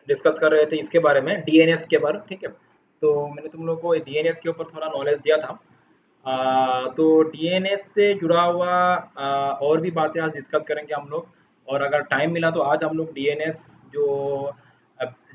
Discuss कर रहे थे इसके बारे में, डीएनएस के बारे, ठीक है। तो मैंने तुम लोग को डीएनएस के ऊपर थोड़ा नॉलेज दिया था। तो डीएनएस से जुड़ा हुआ और भी बातें आज डिस्कस करेंगे हम लोग। और अगर टाइम मिला तो आज हम लोग डीएनएस जो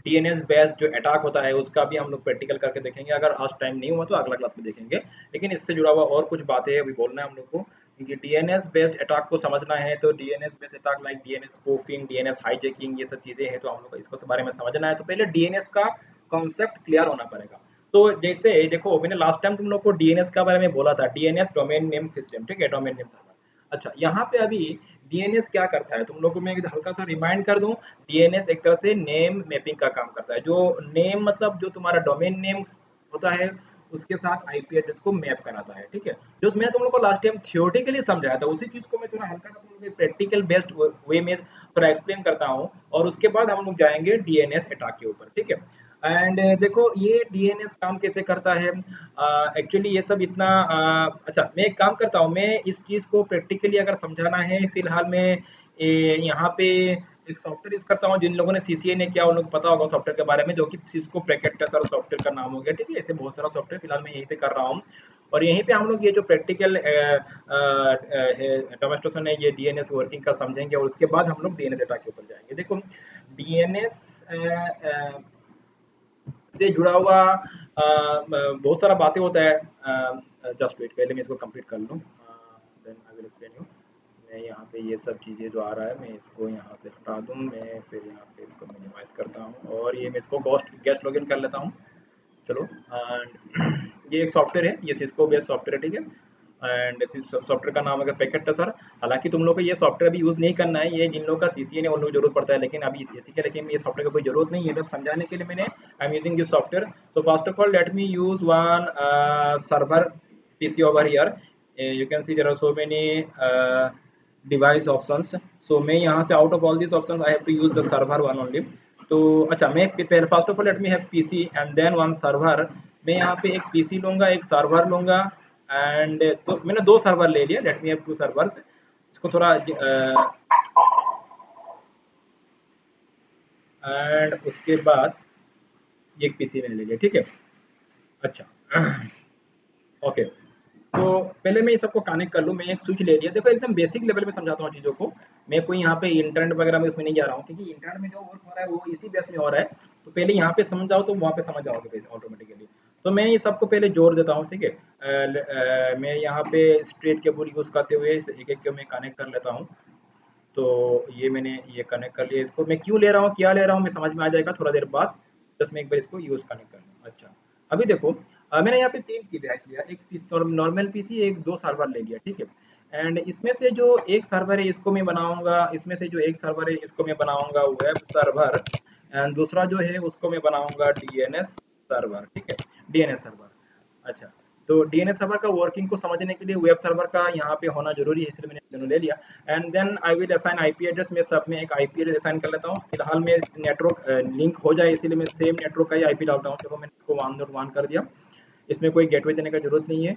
डीएनएस बेस्ड जो अटैक होता है उसका भी हम लोग प्रैक्टिकल करके देखेंगे। अगर आज टाइम नहीं हुआ तो अगला क्लास में देखेंगे। लेकिन इससे जुड़ा हुआ और कुछ बातें अभी बोलना है हम लोग को, क्योंकि डीएनएस बेस्ड अटैक को समझना है तो DNS based attack like DNS spoofing, DNS hijacking, ये सब चीज़ें हैं, तो हम लोग को इसको बारे में समझना है। तो पहले डीएनएस का कॉन्सेप्ट क्लियर होना पड़ेगा। तो जैसे देखो, मैंने लास्ट टाइम तुम लोग को डीएनएस का बारे में बोला था, डीएनएस डोमेन नेम सिस्टम, ठीक है, डोमेन नेम सर्वर। अच्छा, यहाँ पे अभी डीएनएस क्या करता है तुम लोग को मैं एक हल्का सा रिमाइंड कर दूं। डीएनएस एक तरह से नेम मैपिंग का काम करता है। जो नेम मतलब जो तुम्हारा डोमेन नेम होता है उसके साथ आईपी एड्रेस को मैप कराता है, ठीक है। जो मैंने तुम लोग को लास्ट टाइम थियोरेटिकली समझाया था उसी चीज को मैं थोड़ा हल्का सा तुम लोग प्रैक्टिकल बेस्ड वे में थोड़ा एक्सप्लेन करता हूँ, और उसके बाद हम लोग जाएंगे डीएनएस अटैक के ऊपर, ठीक है। एंड देखो ये डीएनएस काम कैसे करता है। एक्चुअली ये सब इतना अच्छा, मैं एक काम करता हूँ, मैं इस चीज़ को प्रैक्टिकली अगर समझाना है फिलहाल मैं यहाँ पे एक सॉफ्टवेयर यूज करता हूँ। जिन लोगों ने सीसीए ने किया उन लोगों को पता होगा सॉफ्टवेयर के बारे में, जो कि सिस्को पैकेट टेस्टर सॉफ्टवेयर का नाम हो गया, ठीक है। ऐसे बहुत सारा सॉफ्टवेयर फिलहाल मैं यहीं पे कर रहा हूँ, और यहीं पे हम लोग ये जो प्रैक्टिकल डेमोन्स्ट्रेशन है ये डीएनएस वर्किंग का समझेंगे, और उसके बाद हम लोग डीएनएस अटैक के ऊपर जाएंगे। देखो डीएनएस से जुड़ा हुआ बहुत सारा बातें होता है। जस्ट वेट, पहले मैं इसको कंप्लीट कर लूँ, then I will explain you. मैं यहाँ पे ये सब चीज़ें जो आ रहा है मैं इसको यहाँ से हटा दूँ, मैं फिर यहाँ पे इसको मिनिमाइज करता हूँ, और ये मैं इसको गेस्ट लॉगिन कर लेता हूँ। चलो, एंड ये एक सॉफ्टवेयर है, ये सिस्को बेस्ड सॉफ्टवेयर है, ठीक है। एंड सॉफ्टवेयर का नाम है पैकेट टेस्टर। हालांकि तुम लोग को ये सॉफ्टवेयर अभी यूज़ नहीं करना है, ये जिन लोगों का सीसीए ने उन लोग जरूरत पड़ता है, लेकिन अभी ठीक है, लेकिन ये सॉफ्टवेयर का कोई जरूरत नहीं है, बस समझाने के लिए मैंने I am using this software. So first of all, let me use one server PC over here. You can see there are so many device options. So मैं यहाँ से out of all these options I have to use the server one only. तो अच्छा, मैं पहले first of all let me have PC and then one server. मैं यहाँ पे एक पीसी लूँगा, एक सर्वर लूँगा, एंड तो मैंने दो सर्वर ले लिया, let me have two servers. इसको थोड़ा एंड उसके बाद ये एक पीसी मैंने ले लिया, ठीक है। अच्छा ओके, तो पहले मैं ये सबको कनेक्ट कर लूँ। मैं एक स्विच ले लिया, देखो एकदम बेसिक लेवल पे समझाता हूँ चीज़ों को। मैं कोई यहाँ पे इंटरनेट वगैरह में उसमें नहीं जा रहा हूँ, क्योंकि इंटरनेट में जो वर्क हो रहा है वो इसी बेस में हो रहा है। तो पहले यहाँ पे समझ जाओ तो वहाँ पे समझ जाओगे ऑटोमेटिकली। तो मैं ये सबको पहले जोड़ देता हूँ, ठीक है। मैं यहाँ पे स्ट्रेट केबल यूज़ करते हुए एक एक को मैं कनेक्ट कर लेता हूँ। तो ये मैंने ये कनेक्ट कर लिया। इसको मैं क्यों ले रहा हूँ, क्या ले रहा हूँ, मैं समझ में आ जाएगा थोड़ा देर बाद। बस मैं एक बार इसको यूज़ कनेक्ट कर लूँ। अच्छा, अभी देखो मैंने यहाँ पे 3 डिवाइस लिया, एक नॉर्मल पीसी, एक 2 सर्वर ले लिया, ठीक है। एंड इसमें से जो एक सर्वर है इसको मैं बनाऊँगा, इसमें से जो एक सर्वर है इसको मैं बनाऊँगा वेब सर्वर, एंड दूसरा जो है उसको मैं बनाऊँगा डीएनएस सर्वर, ठीक है, डीएनएस सर्वर। अच्छा, तो डीएनएस सर्वर का वर्किंग को समझने के लिए वेब सर्वर का यहाँ पे होना जरूरी है, इसलिए मैंने दोनों ले लिया। And then I will assign IP address. मैं सब में एक आईपी एड्रेस असाइन कर लेता हूँ। फिलहाल मैं नेटवर्क लिंक हो जाए इसीलिए मैं सेम नेटवर्क का ही आईपी डालता हूँ। चलो मैंने इसको 1.1 कर दिया। इसमें कोई गेटवे देने का जरूरत नहीं है।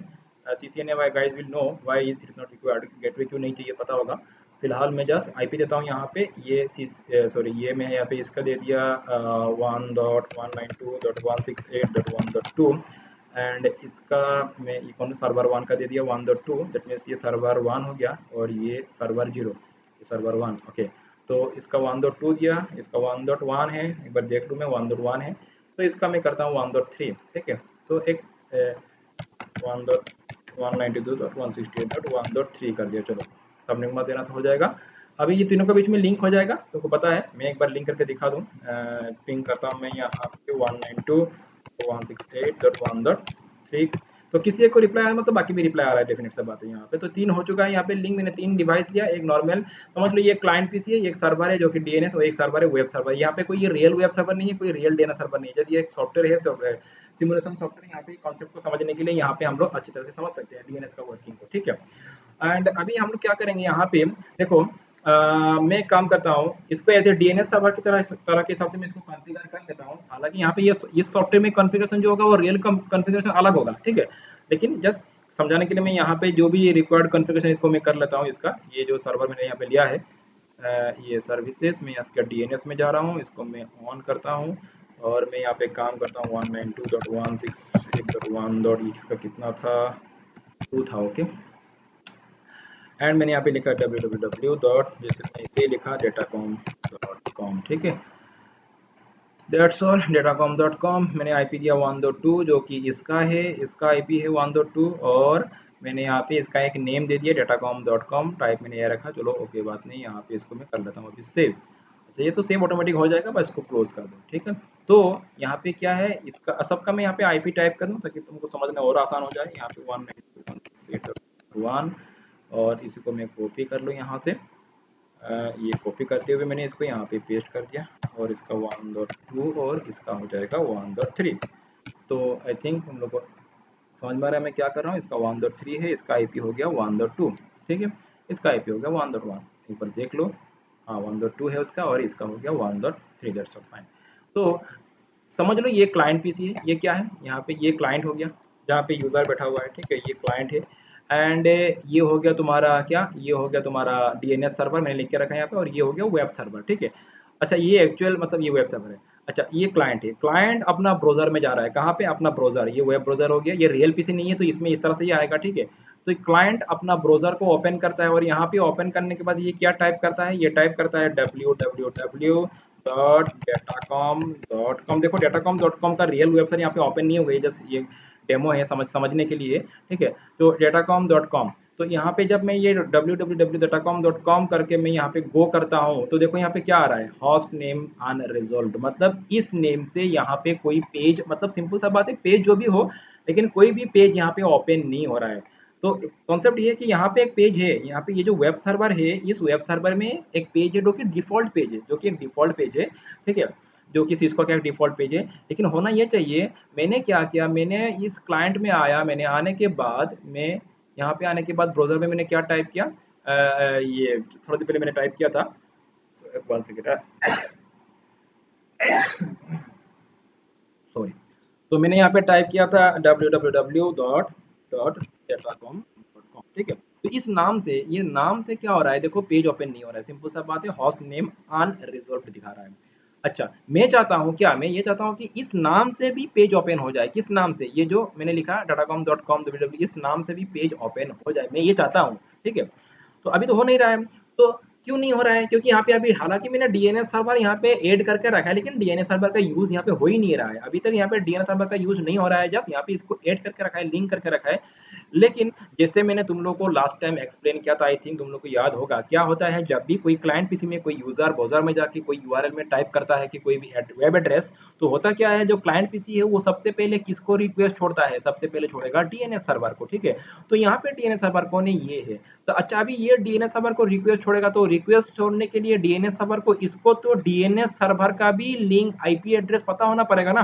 CCNA Y guys will know why it is not required, gateway क्यों नहीं चाहिए पता होगा। फिलहाल मैं जस्ट आईपी देता हूँ यहाँ पे, ये सॉरी ये मैं यहाँ पे इसका दे दिया 1.192.168.1.2, एंड इसका मैं ये कौन सर्वर 1 का दे दिया 1.2, दैट मीन्स ये सर्वर 1 हो गया, और ये सर्वर 0, ये सर्वर 1, ओके। तो इसका 1.2 दिया, इसका 1.1 है, एक बार देख लूँ मैं 1.1 है, तो इसका मैं करता हूँ 1.3, ठीक है। तो एक 1.192.168.1.3 कर दिया। चलो सबमिट मत देना, हो जाएगा। अभी ये तीनों के बीच में लिंक हो जाएगा, तुमको पता है। मैं एक बार लिंक करके दिखा दूँ, पिंग करता हूँ मैं यहाँ पे 192.168.1.3। तो किसी एक को रिप्लाई आया मतलब बाकी भी रिप्लाई आ रहा है, डेफिनेट सा बात है। यहाँ पे तो 3 हो चुका है। यहाँ पे लिंक मैंने 3 डिवाइस लिया, एक नॉर्मल समझ लो ये क्लाइंट पीसी है, एक सर्वर है जो कि डीएनएस, और एक सर्वर है वेब सर्वर। यहाँ पे कोई ये रियल वेब सर्वर नहीं है, कोई रियल डीएनएस सर्वर नहीं है, जैसे ये सॉफ्टवेयर है, सिमुलेशन सॉफ्टवेयर। यहाँ पे कॉन्सेप्ट को समझने के लिए यहाँ पे हम लोग अच्छी तरह से समझ सकते हैं डीएनएस का वर्किंग को, ठीक है। एंड अभी हम लोग क्या करेंगे यहाँ पे, देखो मैं एक काम करता हूँ, इसको एज ए डीएनएस सर्वर की तरह के हिसाब से मैं इसको कॉन्फ़िगर कर लेता हूँ। हालांकि यहाँ पे ये इस सॉफ्टवेयर में कॉन्फ़िगरेशन जो होगा वो रियल कॉन्फ़िगरेशन अलग होगा, ठीक है। लेकिन जस्ट समझाने के लिए मैं यहाँ पे जो भी रिक्वायर्ड कॉन्फ़िगरेशन इसको मैं कर लेता हूँ। इसका ये जो सर्वर मैंने यहाँ पे लिया है, ये सर्विसेज में इसका डीएनएस में जा रहा हूँ, इसको मैं ऑन करता हूँ और मैं यहाँ पे काम करता हूँ 192.168.1 इसका कितना था, 2 था। ओके, एंड मैंने यहाँ पे लिखा www डॉट, जैसे मैंने इसे लिखा datacom.com, ठीक है, दैट्स ऑल। datacom.com मैंने आईपी दिया 1.2 जो कि इसका है, इसका आईपी है 1.2, और मैंने यहाँ पे इसका एक नेम दे दिया datacom.com, टाइप मैंने ये रखा। चलो ओके, बात नहीं, यहाँ पे इसको मैं कर लेता हूँ अभी सेव। अच्छा, ये तो सेव ऑटोमेटिक हो जाएगा, बस इसको क्लोज कर दो, ठीक है। तो यहाँ पे क्या है, इसका सबका मैं यहाँ पे आईपी टाइप कर दूँ ताकि तुमको समझना और आसान हो जाए। यहाँ पे 192.168.1 और इसी को मैं कॉपी कर लूँ यहाँ से। ये कॉपी करते हुए मैंने इसको यहाँ पे पेस्ट कर दिया, और इसका 1.2 और इसका हो जाएगा 1.3। तो आई थिंक हम लोग को समझ में आ रहा है मैं क्या कर रहा हूँ। इसका 1.3 है, इसका आईपी हो गया 1.2, ठीक है, इसका आईपी हो गया 1.1। एक बार देख लो, हाँ 1.2 है उसका, और इसका हो गया 1.3, दैट्स ऑल फाइन। तो समझ लो ये क्लाइंट पीसी है, ये क्या है, यहाँ पे ये क्लाइंट हो गया जहाँ पे यूज़र बैठा हुआ है, ठीक है, ये क्लाइंट है। एंड ये हो गया तुम्हारा क्या, ये हो गया तुम्हारा डीएनएस सर्वर, मैंने लिख के रखा है यहाँ पे, और ये हो गया वेब सर्वर, ठीक है। अच्छा, ये एक्चुअल मतलब ये वेब सर्वर है। अच्छा, ये क्लाइंट है, क्लाइंट अपना ब्राउज़र में जा रहा है, कहाँ पे, अपना ब्राउज़र, ये वेब ब्राउज़र हो गया, ये रियल पीसी नहीं है तो इसमें इस तरह से ही आएगा, ठीक है। तो क्लाइंट अपना ब्राउज़र को ओपन करता है, और यहाँ पे ओपन करने के बाद ये क्या टाइप करता है, ये टाइप करता है www.datacom.com। देखो datacom.com का रियल वेबसाइट यहाँ पे ओपन नहीं हो गई, जस्ट ये डेमो है समझने के लिए, ठीक है। तो datacom.com, तो यहाँ पे जब मैं ये www.datacom.com करके मैं यहाँ पे गो करता हूँ, तो देखो यहाँ पे क्या आ रहा है, होस्ट नेम अनरिजॉल्व्ड, मतलब इस नेम से यहाँ पे कोई पेज, मतलब सिंपल सा बात है, पेज जो भी हो, लेकिन कोई भी पेज यहाँ पे ओपन नहीं हो रहा है। तो कॉन्सेप्ट ये है कि यहाँ पे एक पेज है, यहाँ पे ये जो वेब सर्वर है, इस वेब सर्वर में एक पेज है जो कि डिफ़ॉल्ट पेज है, जो कि एक डिफ़ॉल्ट पेज है, ठीक है, जो कि सिस्को का एक डिफ़ॉल्ट पेज है। लेकिन होना ये चाहिए, मैंने क्या किया, मैंने इस क्लाइंट में आया, मैंने आने के बाद मैं यहाँ पे आने के बाद ब्राउज़र में मैंने क्या टाइप किया, ये थोड़ी देर पहले मैंने टाइप किया था, वन सेकेंड, सॉरी। तो मैंने यहाँ पे टाइप किया था www.datacom.com, ठीक है। तो इस नाम से, ये नाम से क्या हो रहा है, देखो पेज ओपन नहीं हो रहा है, सिंपल सा बात है, होस्ट नेम अनरिजॉल्व्ड दिखा रहा है। अच्छा, मैं चाहता हूँ क्या, मैं ये चाहता हूँ कि इस नाम से भी पेज ओपन हो जाए, किस नाम से, ये जो मैंने लिखा datacom.com www, इस नाम से भी पेज ओपन हो जाए, मैं ये चाहता हूँ, ठीक है। तो अभी तो हो नहीं रहा है, तो क्यों नहीं हो रहा है, क्योंकि यहाँ पे अभी हालांकि मैंने डीएनएस सर्वर यहाँ पे ऐड करके रखा है, लेकिन डीएनएस सर्वर का यूज यहाँ पे हो ही नहीं रहा है, अभी तक यहाँ पे डीएनएस सर्वर का यूज नहीं हो रहा है, जस्ट यहाँ पे इसको ऐड करके रखा है, लिंक करके रखा है। लेकिन जैसे मैंने तुम लोग को लास्ट टाइम एक्सप्लेन किया था, आई थिंक तुम लोग को याद होगा, क्या होता है जब भी कोई क्लाइंट पीसी में कोई यूजर ब्राउजर में जाके कोई यूआरएल में टाइप करता है कि कोई भी वेब एड्रेस, तो होता क्या है, जो क्लाइंट पीसी है वो सबसे पहले किसको रिक्वेस्ट छोड़ता है, सबसे पहले छोड़ेगा डीएनएस सर्वर को, ठीक है। तो यहाँ पे डीएनएस सर्वर कौन है, ये है। तो अच्छा, अभी ये डीएनएस सर्वर को रिक्वेस्ट छोड़ेगा, तो रिक्वेस्ट छोड़ने के लिए डीएनएस सर्वर को, इसको तो डीएनएस सर्वर का भी लिंक आईपी एड्रेस पता होना पड़ेगा ना,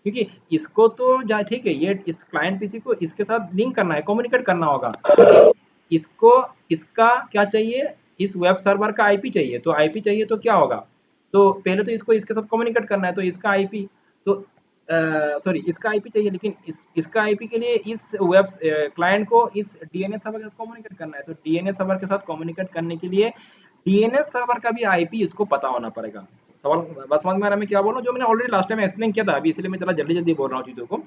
क्योंकि इसको तो जा, ठीक है, ये इस क्लाइंट पीसी को इसके साथ लिंक करना है, कम्युनिकेट करना होगा, क्योंकि इसको, इसका क्या चाहिए, इस वेब सर्वर का आईपी चाहिए, तो आईपी चाहिए तो क्या होगा, तो पहले तो इसको इसके साथ कम्युनिकेट करना है, तो इसका आईपी तो सॉरी, इसका आईपी चाहिए, लेकिन इसका आईपी के लिए इस वेब क्लाइंट को इस डीएनएस सर्वर के साथ कम्युनिकेट करना है, तो डीएनएस सर्वर के साथ कम्युनिकेट करने के लिए डीएनएस सर्वर का भी आईपी इसको पता होना पड़ेगा। सवाल बस समझ में आ रहा है मैं क्या बोल रहा हूँ, जो मैंने ऑलरेडी लास्ट टाइम एक्सप्लेन किया था, अभी इसलिए मैं जरा जल्दी जल्दी बोल रहा हूँ चीज़ों को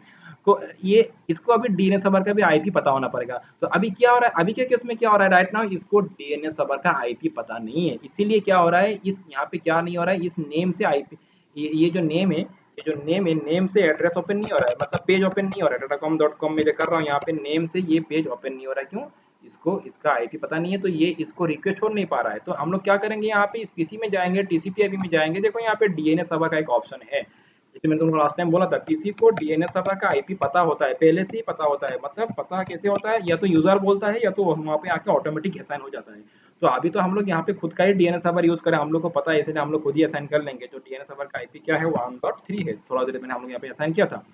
ये इसको अभी डीएनएस सर्वर का भी आईपी पता होना पड़ेगा। तो अभी क्या हो रहा है, अभी के केस में क्या हो रहा है, राइट नाउ इसको डीएनएस सर्वर का आईपी पता नहीं है, इसीलिए क्या हो रहा है, इस यहाँ पे क्या नहीं हो रहा है, इस नेम से आईपी, ये जो नेम है, ये जो नेम है, नेम से एड्रेस ओपन नहीं हो रहा है, मतलब पेज ओपन नहीं हो रहा है, datacom.com में कर रहा हूँ, यहाँ पे नेम से ये पेज ओपन नहीं हो रहा है, क्यों, इसको इसका आईपी पता नहीं है, तो ये इसको रिक्वेस्ट छोड़ नहीं पा रहा है। तो हम लोग क्या करेंगे, यहाँ पे इस पीसी में जाएंगे, टीसीपी आईपी में जाएंगे, देखो यहाँ पे डीएनएस सर्वर का एक ऑप्शन है, जैसे मैंने तुमको लास्ट टाइम बोला था, किसी को डीएनएस सर्वर का आईपी पता होता है, पहले से ही पता होता है, मतलब पता कैसे होता है, या तो यूजर बोलता है, या तो वहाँ पे आके ऑटोमेटिक असाइन हो जाता है। तो अभी तो हम लोग यहाँ पे खुद का ही डीएनएस सर्वर यूज करें, हम लोग को पता है, इसलिए हम लोग खुद ही असाइन कर लेंगे। जो डीएनएस सर्वर का आईपी क्या है, 1.3 है, थोड़ा देर मैंने हम लोग यहाँ पे असाइन किया था,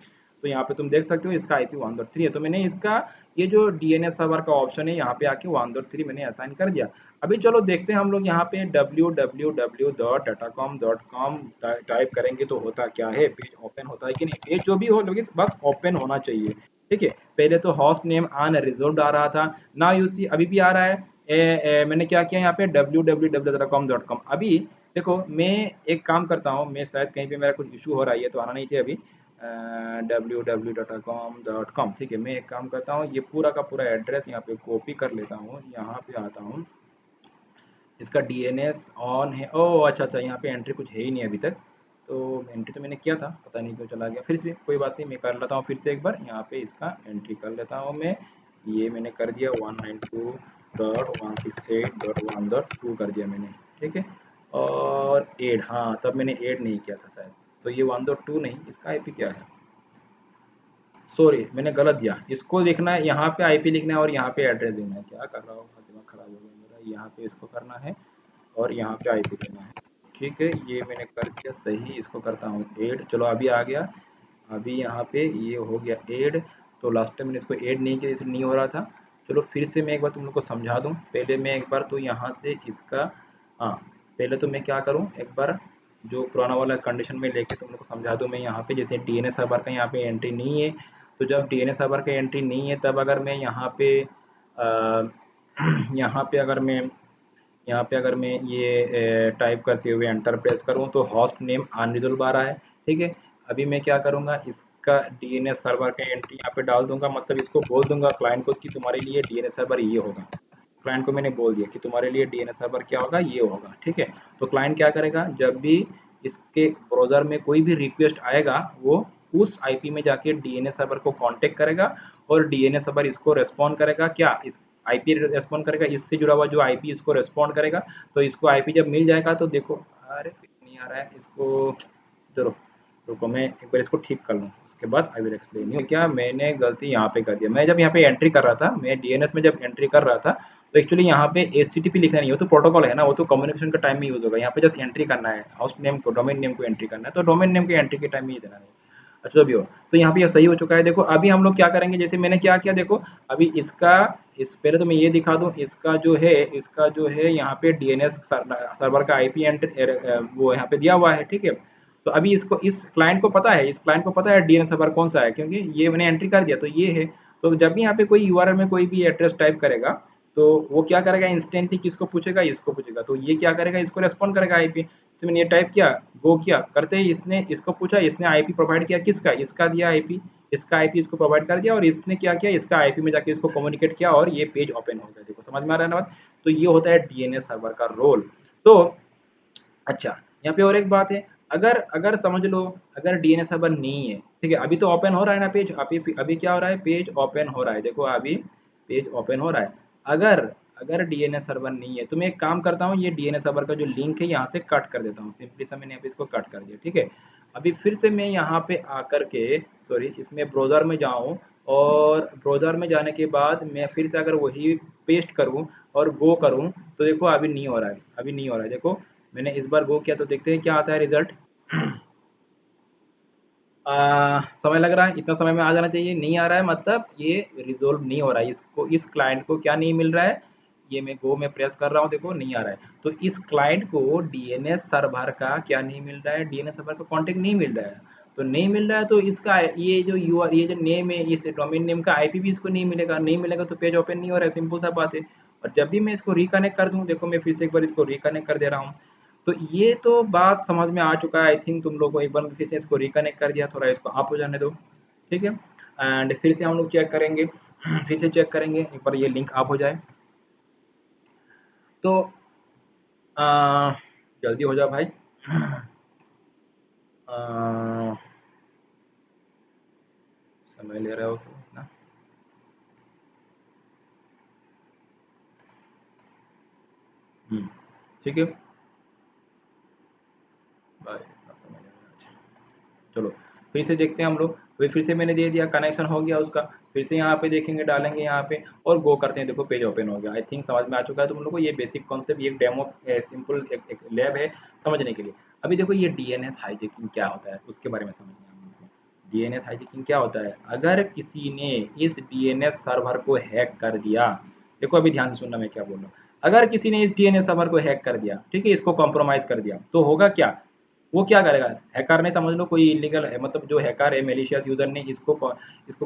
तो यहाँ पे तुम देख सकते हो इसका आईपी 1.3 है, तो मैंने इसका ये जो डीएनएस सर्वर का ऑप्शन है, यहाँ पे आके 1.3 मैंने असाइन कर दिया। अभी चलो देखते हैं हम लोग यहाँ पे www.datacom.com टाइप करेंगे तो होता क्या है, पेज ओपन होता है कि नहीं, पेज जो भी हो लेकिन बस ओपन होना चाहिए, ठीक है। पहले तो होस्ट नेम अनरिजॉल्व्ड आ रहा था, ना यू सी अभी भी आ रहा है, मैंने क्या किया यहाँ पे www.com.com। अभी देखो मैं एक काम करता हूँ, मैं शायद कहीं पे मेरा कुछ इशू हो रहा है, ये तो आना नहीं चाहिए अभी। www.com.com, ठीक है। मैं एक काम करता हूँ, ये पूरा का पूरा एड्रेस यहाँ पे कॉपी कर लेता हूँ, यहाँ पे आता हूँ, इसका डीएनएस ऑन है। ओह अच्छा अच्छा, यहाँ पे एंट्री कुछ है ही नहीं अभी तक। तो एंट्री तो मैंने किया था, पता नहीं क्यों चला गया। फिर से कोई बात नहीं, मैं कर लेता हूँ फिर से एक बार, यहाँ पे इसका एंट्री कर लेता हूँ मैं। ये मैंने कर दिया 192.168.1.2 कर दिया मैंने, ठीक है। और एड, हाँ तब मैंने ऐड नहीं किया था शायद, तो ये 1.2 नहीं, इसका आईपी क्या है, सॉरी मैंने गलत दिया। इसको देखना है, यहाँ पे आईपी लिखना है और यहाँ पे एड्रेस देना है। क्या कर रहा हूँ, दिमाग खराब हो गया मेरा। यहाँ पे इसको करना है और यहाँ पे आईपी देना है, ठीक है। ये मैंने कर दिया सही, इसको करता हूँ ऐड, चलो अभी आ गया। अभी यहाँ पे ये हो गया ऐड। तो लास्ट टाइम मैंने इसको ऐड नहीं किया, इसलिए नहीं हो रहा था। चलो फिर से मैं एक बार तुम लोग को समझा दूँ। पहले मैं एक बार तो यहाँ से इसका, हाँ पहले तो मैं क्या करूँ, एक बार जो पुराना वाला कंडीशन में लेके तुम लोग को समझा दूँ। मैं यहाँ पे जैसे डीएनएस सर्वर का यहाँ पे एंट्री नहीं है, तो जब डीएनएस सर्वर का एंट्री नहीं है तब अगर मैं यहाँ पे यहाँ पे अगर मैं ये टाइप करते हुए एंटर प्रेस करूँ तो होस्ट नेम अनरिजल्व आ रहा है, ठीक है। अभी मैं क्या करूँगा, इसका डीएनएस सर्वर का एंट्री यहाँ पे डाल दूंगा, मतलब इसको बोल दूंगा क्लाइंट को कि तुम्हारे लिए डीएनएस सर्वर ये होगा। क्लाइंट को मैंने बोल दिया कि तुम्हारे लिए डीएनएस सर्वर क्या होगा, ये होगा, ठीक है। तो क्लाइंट क्या करेगा, जब भी इसके ब्राउज़र में कोई भी रिक्वेस्ट आएगा, वो उस आईपी में जाके डीएनएस सर्वर को कांटेक्ट करेगा और डीएनएस सर्वर इसको रिस्पॉन्ड करेगा। क्या इस आईपी रिस्पॉन्ड करेगा, इससे जुड़ा हुआ जो आईपी इसको रिस्पॉन्ड करेगा। तो इसको आईपी जब मिल जाएगा तो देखो, अरे फिर नहीं आ रहा है इसको, चलो रुको मैं एक बार इसको ठीक कर लूँ, उसके बाद आई विल एक्सप्लेन यू। क्या मैंने गलती यहाँ पे कर दिया, मैं जब यहाँ पे एंट्री कर रहा था, मैं डीएनएस में जब एंट्री कर रहा था, तो एक्चुअली यहाँ पे एचटीटीपी लिखना नहीं है, वो तो प्रोटोकॉल है ना, वो तो कम्युनिकेशन का टाइम में यूज होगा। यहाँ पे जस्ट एंट्री करना है, होस्ट नेम को, डोमेन नेम को एंट्री करना है, तो डोमेन नेम की एंट्री के टाइम में ही देना है। अच्छा जो भी हो, तो यहाँ पे ये सही हो चुका है। देखो अभी हम लोग क्या करेंगे, जैसे मैंने क्या किया देखो, अभी इसका, इस पहले तो मैं ये दिखा दूं, इसका जो है यहाँ पे डीएनएस सर्वर का आईपी वो यहाँ पे दिया हुआ है, ठीक है। तो अभी इसको, इस क्लाइंट को पता है, इस क्लाइंट को पता है डीएनएस सर्वर कौन सा है, क्योंकि ये मैंने एंट्री कर दिया तो ये है। तो जब भी यहाँ पे कोई यूआरएल में कोई भी एड्रेस टाइप करेगा, तो वो क्या करेगा, इंस्टेंटली किसको पूछेगा, इसको पूछेगा। तो ये क्या करेगा, इसको रेस्पॉन्ड करेगा आईपी। जैसे मैंने ये टाइप किया, गो किया, करते ही इसने इसको पूछा, इसने आईपी प्रोवाइड किया, किसका, इसका दिया आईपी, इसका आईपी इसको प्रोवाइड कर दिया, और इसने क्या किया, इसका आईपी में जाके इसको कम्युनिकेट किया और ये पेज ओपन हो गया। देखो समझ में आ रहा है ना बात। तो ये होता है डीएनएस सर्वर का रोल। तो अच्छा, यहाँ पे और एक बात है, अगर अगर समझ लो, अगर डीएनएस सर्वर नहीं है, ठीक है, अभी तो ओपन हो रहा है ना पेज, अभी क्या हो रहा है, पेज ओपन हो रहा है। देखो अभी पेज ओपन हो रहा है। अगर अगर डीएनएस सर्वर नहीं है तो मैं एक काम करता हूँ, ये डीएनएस सर्वर का जो लिंक है यहाँ से कट कर देता हूँ, सिंपली सा मैंने अभी इसको कट कर दिया, ठीक है। अभी फिर से मैं यहाँ पे आकर के, सॉरी, इसमें ब्राउज़र में जाऊँ, और ब्राउज़र में जाने के बाद मैं फिर से अगर वही पेस्ट करूँ और गो करूँ, तो देखो अभी नहीं हो रहा है, अभी नहीं हो रहा है। देखो मैंने इस बार गो किया तो देखते हैं क्या आता है रिजल्ट। समय लग रहा है, इतना समय में आ जाना चाहिए, नहीं आ रहा है, मतलब ये रिजोल्व नहीं हो रहा है। इसको, इस क्लाइंट को क्या नहीं मिल रहा है, ये मैं गो में प्रेस कर रहा हूँ, देखो नहीं आ रहा है। तो इस क्लाइंट को डीएनएस सर्वर का क्या नहीं मिल रहा है, डीएनएस सर्वर का कॉन्टेक्ट नहीं मिल रहा है। तो नहीं मिल रहा है तो इसका ये जो यूआर, ये जो नेम है, इस डोमेन नेम का आईपी भी इसको नहीं मिलेगा, नहीं मिलेगा तो पेज ओपन नहीं हो रहा है, सिंपल सा बात है। और जब भी मैं इसको रिकनेक्ट कर दूं, देखो मैं फिर से एक बार इसको रिकनेक्ट कर दे रहा हूँ, तो ये तो बात समझ में आ चुका है आई थिंक तुम लोग को। एक बार फिर से इसको रिकनेक्ट कर दिया, थोड़ा इसको अप हो जाने दो, ठीक है। एंड फिर से हम लोग चेक करेंगे, फिर से चेक करेंगे, एक बार ये लिंक अप हो जाए तो जल्दी हो जाओ भाई। आ, समय ले रहे हो क्यों इतना। ठीक है भाई, इतना समय ले रहे हो, अच्छा। चलो फिर से देखते हैं हम लोग। फिर से मैंने दे दिया, कनेक्शन हो गया उसका। फिर से यहाँ पे देखेंगे, डालेंगे यहाँ पे और गो करते हैं, देखो पेज ओपन हो गया। आई थिंक समझ में आ चुका है तुम लोग को, ये बेसिक कॉन्सेप्ट, ये डेमो सिंपल एक लैब है समझने के लिए। अभी देखो ये डीएनएस हाईजैकिंग क्या होता है उसके बारे में समझना है हम लोग को। डीएनएस हाईजैकिंग क्या होता है, अगर किसी ने इस डीएनएस सर्वर को हैक कर दिया, देखो अभी ध्यान से सुनना मैं क्या बोल रहा हूँ। अगर किसी ने इस डीएनएस सर्वर को हैक कर दिया, ठीक है, इसको कॉम्प्रोमाइज कर दिया, तो होगा क्या, वो क्या करेगा, हैकर ने, समझ लो कोई इलीगल है, मतलब जो हैकर है, मेलिशियस यूजर ने इसको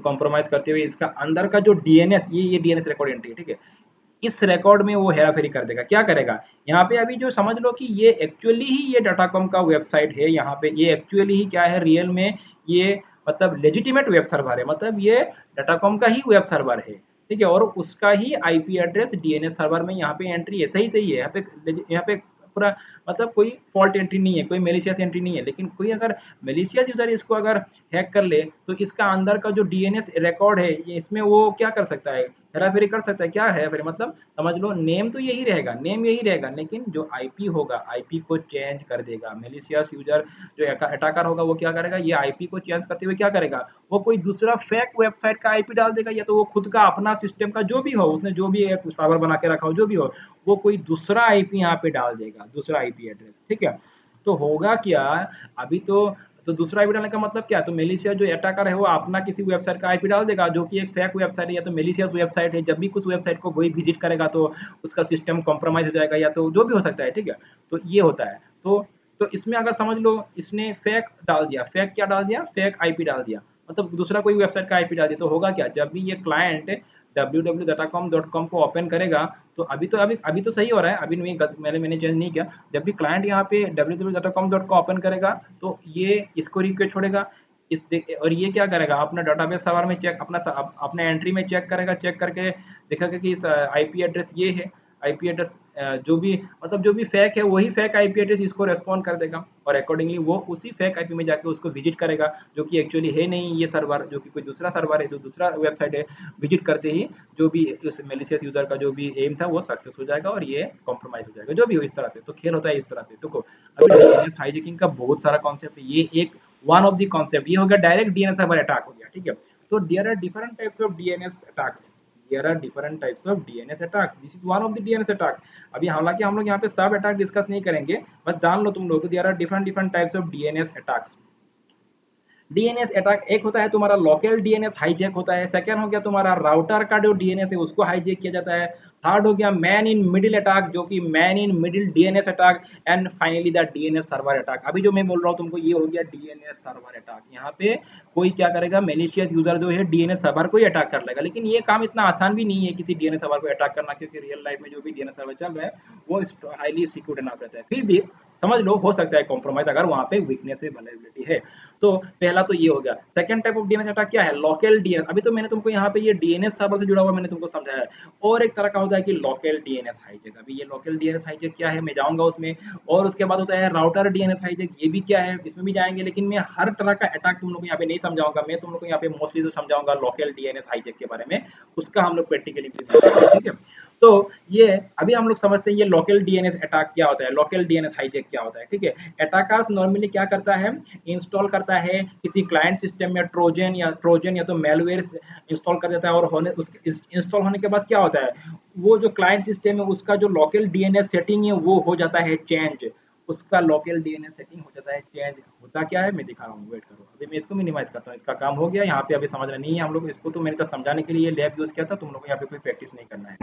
कॉम्प्रोमाइज करते हुए इसका अंदर का जो डीएनएस, ये डीएनएस रिकॉर्ड एंट्री है, ठीक है, इस रिकॉर्ड में वो हेरा फेरी कर देगा। क्या करेगा, यहाँ पे अभी जो समझ लो कि ये एक्चुअली ही ये डाटाकॉम का वेबसाइट है, यहाँ पे ये एक्चुअली ही क्या है, रियल में ये मतलब लेजिटिमेट वेब सर्वर है, मतलब ये डाटाकॉम का ही वेब सर्वर है, ठीक है, और उसका ही आईपी एड्रेस डीएनएस सर्वर में यहाँ पे एंट्री है, सही सही है, यहाँ पे पूरा मतलब कोई फॉल्ट एंट्री नहीं है, कोई मेलिशियस एंट्री नहीं है, लेकिन कोई अगर मेलिशियस यूजर इसको अगर हैक कर ले तो इसका अंदर का जो डीएनएस रिकॉर्ड है इसमें वो क्या कर सकता है, हेरा फेरी कर सकता है। क्या है फिर, मतलब समझ लो नेम तो यही रहेगा, नेम यही रहेगा, लेकिन जो आईपी होगा आईपी को चेंज कर देगा। मेलिशियस यूजर जो अटैकर होगा वो क्या करेगा, ये आईपी को चेंज करते हुए क्या करेगा, वो कोई दूसरा फेक वेबसाइट का आईपी डाल देगा, या तो वो खुद का अपना सिस्टम का जो भी हो, उसने जो भी एक सर्वर बना के रखा हो, जो भी हो, वो कोई दूसरा आईपी यहाँ पे डाल देगा, दूसरा आईपी एड्रेस, ठीक है। तो होगा क्या, अभी तो दूसरा आईपी डालने का मतलब क्या है, तो मेलिशियस जो अटैकर है वो अपना किसी वेबसाइट का आईपी डाल देगा जो कि एक फेक वेबसाइट है या तो मेलिशियस वेबसाइट है। जब भी कुछ वेबसाइट को कोई विजिट करेगा तो उसका सिस्टम कॉम्प्रोमाइज हो जाएगा, या तो जो भी हो सकता है, ठीक है। तो ये होता है। तो इसमें अगर समझ लो इसने फेक डाल दिया, फेक क्या डाल दिया, फेक आईपी डाल दिया, मतलब दूसरा कोई वेबसाइट का आईपी डाल दिया, तो होगा क्या, जब भी ये क्लाइंट www.datacom.com को ओपन करेगा, तो अभी तो सही हो रहा है, अभी नहीं, मैंने चेंज नहीं किया। जब भी क्लाइंट यहाँ पे www.datacom.com को ओपन करेगा तो ये इसको रिक्वेस्ट छोड़ेगा, और ये क्या करेगा, अपना डाटाबेस सर्वर में चेक, अपने एंट्री में चेक करेगा, चेक करके देखेगा कि इस आईपी एड्रेस ये है, आईपी एड्रेस जो भी मतलब जो भी फेक है वही फेक आईपी एड्रेस इसको रेस्पॉन्ड कर देगा, और अकॉर्डिंगली वो उसी फेक आईपी में जाके उसको विजिट करेगा, जो कि एक्चुअली है नहीं ये सर्वर, जो कि कोई दूसरा सर्वर है, जो दूसरा वेबसाइट है। विजिट करते ही जो भी उस मेलिशियस यूजर का जो भी एम था वो सक्सेस हो जाएगा और ये कॉम्प्रोमाइज हो जाएगा, जो भी हो इस तरह से। तो खेल होता है इस तरह से। देखो अभी डीएनएस हाईजैकिंग का बहुत सारा कॉन्सेप्ट है, ये एक वन ऑफ द कॉन्सेप्ट, ये हो गया डायरेक्ट डीएनएस सर्वर अटैक हो गया, ठीक है। तो there are different types of DNS attacks, there are different types of DNS attacks. This is one of the DNS attack. अभी हालांकि हम लोग यहाँ पे सब अटैक डिस्कस नहीं करेंगे, बस जान लो तुम लोग, there are different types of DNS attacks. DNS attack एक होता है तुम्हारा लोकल डीएनएस हाईजैक होता है, सेकंड हो गया तुम्हारा राउटर का जो डीएनएस है उसको हाईजैक किया जाता है, थर्ड हो गया मैन इन मिडिल अटैक जो कि man in middle DNS attack, and finally the DNS server attack. अभी जो मैं बोल रहा हूँ तुमको ये हो गया डीएनएस सर्वर अटैक। यहाँ पे कोई क्या करेगा, मेलिशियस यूजर जो है डीएनएस सर्वर को ही अटैक कर लेगा, लेकिन ये काम इतना आसान भी नहीं है किसी डीएनएस सर्वर को अटैक करना, क्योंकि रियल लाइफ में जो भी डीएनएस सर्वर चल रहा है वो हाईली सिक्योर्ड ना रहता है। फिर भी समझ लो हो सकता है कॉम्प्रोमाइज अगर वहाँ पे वीकनेस है, वल्नरेबिलिटी है। तो पहला तो ये हो गया। Second type of DNS attack क्या है, लोकल डीएनएस। अभी तो मैंने तुमको यहाँ पे ये डीएनएस सर्वर से जुड़ा हुआ मैंने तुमको समझाया है। और एक तरह का होता है कि लोकल डीएनएस हाईजैक। अभी ये लोकल डीएनएस हाईजैक क्या है मैं जाऊंगा उसमें। और उसके बाद होता है राउटर डीएनएस हाईजैक, ये भी क्या है इसमें भी जाएंगे, लेकिन मैं हर तरह का अटैक तुम लोग को यहाँ पे नहीं समझाऊंगा। मैं तुम लोग को यहाँ पे मोस्टली जो समझाऊंगा लोकल डीएनएस हाईजैक के बारे में, उसका हम लोग प्रैक्टिकली, ठीक है। तो ये अभी हम लोग समझते हैं ये लोकल डीएनएस अटैक क्या होता है, लोकल डीएनएस हाईजैक क्या होता है, ठीक है। अटैकर्स नॉर्मली क्या करता है, इंस्टॉल करता है किसी क्लाइंट सिस्टम में ट्रोजन या तो मेलवेयर इंस्टॉल कर देता है, और होने उसके इंस्टॉल होने के बाद क्या होता है, वो जो क्लाइंट सिस्टम है उसका जो लोकल डीएनएस सेटिंग है वो हो जाता है चेंज, उसका लोकल डीएनएस सेटिंग हो जाता है चेंज। होता क्या है मैं दिखा रहा हूँ, वेट करो, अभी मैं इसको मिनिमाइज करता हूँ, इसका काम हो गया। यहाँ पे अभी समझना नहीं है हम लोग इसको, तो मैंने तो समझाने के लिए लैब यूज किया था, तुम लोग को यहाँ पे कोई प्रैक्टिस नहीं करना है,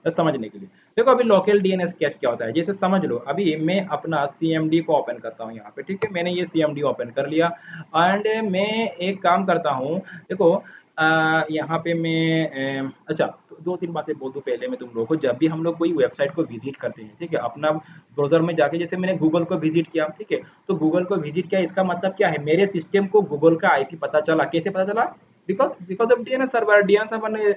बस समझने के लिए। देखो अभी लोकल डीएनएस क्या होता है, जैसे समझ लो अभी मैं अपना सीएमडी को ओपन करता हूँ यहाँ पे, ठीक है। मैंने ये सीएमडी ओपन कर लिया, एंड मैं एक काम करता हूँ। देखो यहाँ पे मैं अच्छा तो दो तीन बातें बोल दूँ पहले मैं तुम लोगों को। जब भी हम लोग कोई वेबसाइट को विजिट करते हैं, ठीक है, अपना ब्राउजर में जाके, जैसे मैंने गूगल को विजिट किया, ठीक है, तो गूगल को विजिट किया इसका मतलब क्या है, मेरे सिस्टम को गूगल का आईपी पता चला। कैसे पता चला, बिकॉज ऑफ डीएनएस सर्वर ने